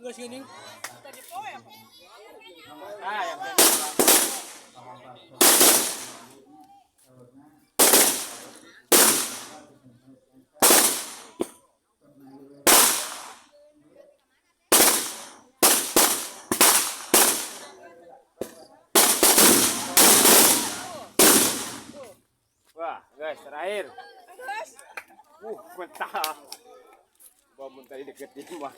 Enggak sini. Tadi poe apa? Ah, yang wah, guys, terakhir. Mentah. Bom tadi deket di rumah.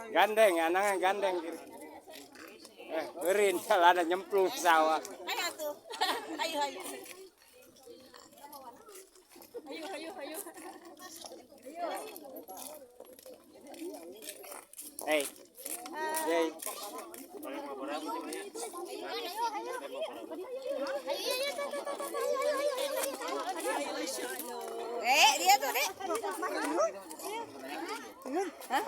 Gandeng, anaknya gandeng. Berin, kalau ada nyemplung sawah. Ayo tuh. Ayo ayo. Ayo ayo ayo. Hey. Hey. Dia tuh, Dek. Hah?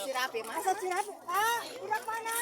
Sirapi, masa sirapi? Ah, udah mana?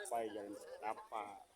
Apa jalan apa?